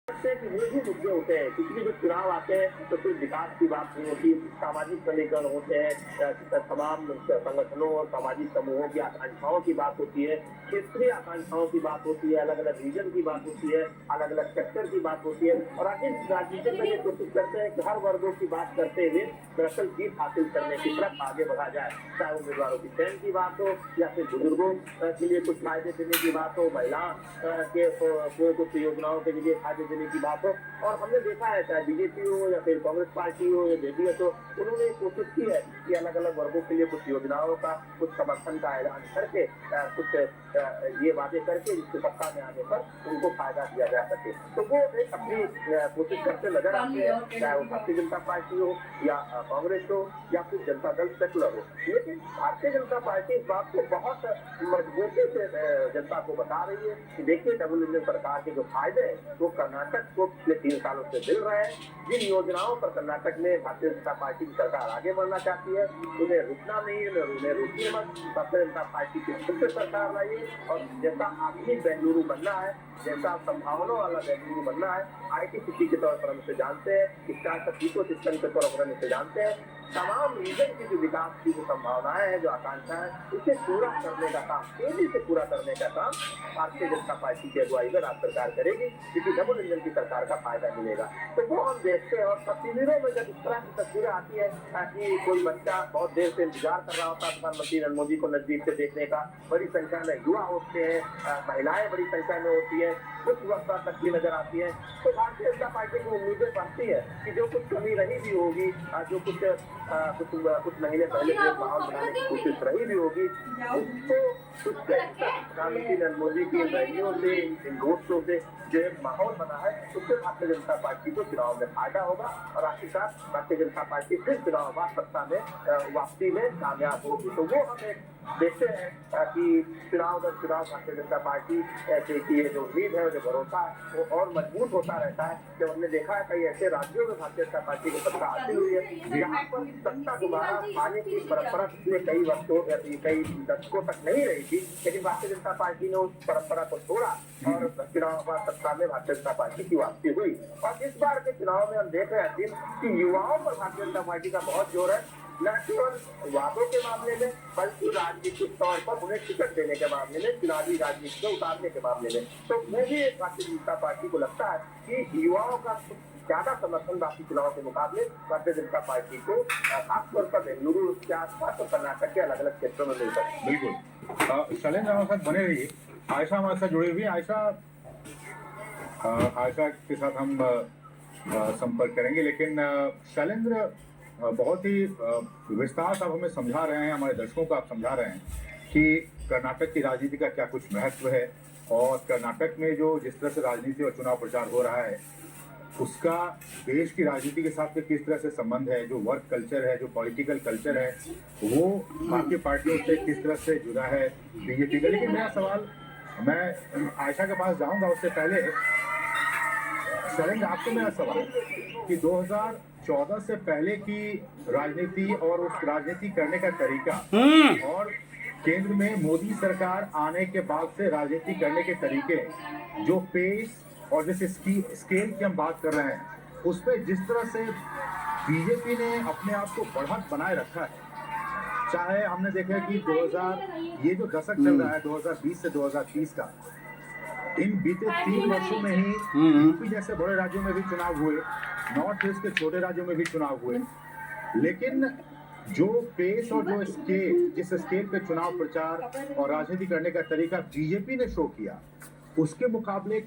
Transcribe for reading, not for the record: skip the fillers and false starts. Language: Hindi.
कि वो भी मुद्दे होते हैं, क्योंकि जब चुनाव आते हैं तो फिर विकास की बात नहीं होती, सामाजिक समीकरण होते हैं, तमाम संगठनों और सामाजिक समूहों की आकांक्षाओं की बात होती है, क्षेत्रीय आकांक्षाओं की बात होती है, अलग अलग रीजन की बात होती है, अलग अलग सेक्टर की बात होती है। और आखिर राजनीतिक में ये कोशिश करते हैं कि हर वर्गों की बात करते हुए दरअसल जीत हासिल करने की तरफ आगे बढ़ा जाए, चाहे उम्मीदवारों की चयन की बात हो या फिर बुजुर्गों के लिए कुछ फायदे देने की बात हो, महिला के कुछ योजनाओं के लिए फायदे देने की बात हो। और हमने देखा है, चाहे बीजेपी हो या फिर कांग्रेस पार्टी हो या जेडीएस हो, उन्होंने कोशिश की है कि अलग अलग वर्गों के लिए कुछ योजनाओं का, कुछ समर्थन का ऐलान करके कुछ ये वादे करके जिससे सत्ता में आने पर उनको फायदा दिया जा सके। तो वो एक अपनी कोशिश करते नजर आते हैं, चाहे वो भारतीय जनता पार्टी हो या कांग्रेस हो या फिर जनता दल सेकुलर हो। लेकिन भारतीय जनता पार्टी इस बात को बहुत मजबूती से जनता को बता रही है कि देखिए, डबल इंजन सरकार के जो फायदे हैं वो कर्नाटक को पिछले 3 सालों से मिल रहे हैं। जिन योजनाओं पर कर्नाटक में भारतीय जनता पार्टी की सरकार आगे बढ़ना चाहती है, उन्हें रुकना नहीं है, उन्हें रुकने मत। भारतीय जनता पार्टी की खुद से सरकार लाइए और जैसा आधुनिक बेंगलुरु बनना है, जैसा संभावना वाला बेंगलुरु बनना है, IT सिटी के तौर पर हम इसे जानते हैं, स्टार्टअप इकोसिस्टम के तौर पर हम इसे जानते हैं, तमाम रीजन की जो विकास की जो संभावनाएं हैं, जो आकांक्षाएं, उसे पूरा करने का काम, तेजी से पूरा करने का काम भारतीय जनता पार्टी की अगुवाई में राज्य सरकार करेगी, क्योंकि डबल इंजन की सरकार का फायदा मिलेगा। तो वो हम देखते हैं। और तस्वीरों में जब इस तरह की तस्वीरें आती है कि कोई बच्चा बहुत देर से इंतजार कर रहा होता है प्रधानमंत्री नरेंद्र मोदी को नजदीक से देखने का, बड़ी संख्या में युवा होते हैं, महिलाएं बड़ी संख्या में होती है, कुछ वक्त तक भी नजर आती है, तो भारतीय जनता पार्टी को उम्मीदें बढ़ती है कि जो कुछ कमी रही भी होगी, जो कुछ महीने पहले जो माहौल बनाने की कोशिश रही भी होगी, उसको प्रधानमंत्री नरेंद्र मोदी की रैलियों से, इन रोड शो से जो एक माहौल बना है, उससे भारतीय जनता पार्टी को चुनाव में फायदा होगा और आखिरकार भारतीय जनता पार्टी फिर चुनाव बाद सत्ता में वापसी में कामयाब होगी। तो वो हम देखते हैं कि चुनाव दर चुनाव भारतीय जनता पार्टी की जो उम्मीद है, जो भरोसा है, वो और मजबूत होता रहता है। जब हमने देखा है कई ऐसे राज्यों में भारतीय जनता पार्टी को सत्ता हासिल हुई है जहाँ पर सत्ता दोबारा पाने की परंपरा पिछले कई वर्षों या कई दशकों तक नहीं रही थी, लेकिन भारतीय जनता पार्टी ने उस परंपरा को छोड़ा और चुनाव बाद सत्ता में भारतीय जनता पार्टी की वापसी हुई। और इस बार के चुनाव में हम देख रहे हैं कि युवाओं पर भारतीय जनता पार्टी का बहुत जोर है, न केवल वादों के मामले में बल्कि राजनीतिक तौर पर उन्हें टिकट देने के मामले में, चुनावी राजनीति में उतारने के मामले में। तो वो भी भारतीय जनता पार्टी को लगता है कि युवाओं का ज्यादा समर्थन बाकी चुनाव के मुकाबले भारतीय जनता पार्टी को खासतौर पर बेंगलुरु के आसपास और कर्नाटक के अलग अलग क्षेत्रों में मिलता है। बिल्कुल। शैलेंद्र हमारे साथ बने रहिए। आयशा हमारे साथ जुड़ी हुई है। आयशा के साथ हम संपर्क करेंगे, लेकिन शैलेंद्र बहुत ही विस्तार से आप हमें समझा रहे हैं, हमारे दर्शकों को आप समझा रहे हैं कि कर्नाटक की राजनीति का क्या कुछ महत्व है और कर्नाटक में जो जिस तरह से राजनीति और चुनाव प्रचार हो रहा है उसका देश की राजनीति के साथ में किस तरह से संबंध है, जो वर्क कल्चर है, जो पॉलिटिकल कल्चर है, वो बाकी पार्टियों से किस तरह से जुड़ा है बीजेपी का। लेकिन मेरा सवाल, मैं आयशा के पास जाऊंगा, उससे पहले शैलेंद्र आपको मेरा सवाल कि 2014 से पहले की राजनीति और उस राजनीति करने का तरीका और केंद्र में मोदी सरकार आने के बाद से राजनीति करने के तरीके, जो पेस और जैसे स्केल की हम बात कर रहे हैं, उस पर जिस तरह से बीजेपी ने अपने आप को बढ़त बनाए रखा है, चाहे हमने देखा कि 2000 ये जो दशक चल रहा है 2020 से 2030 का, इन बीते 3 वर्षों में ही यूपी जैसे बड़े राज्यों में भी चुनाव हुए, नॉर्थ ईस्ट के छोटे राज्यों में भी चुनाव हुए, लेकिन जो पेस और जो स्केल, जिस स्केल पे चुनाव प्रचार और राजनीति करने का तरीका बीजेपी ने शो किया, उसके मुकाबले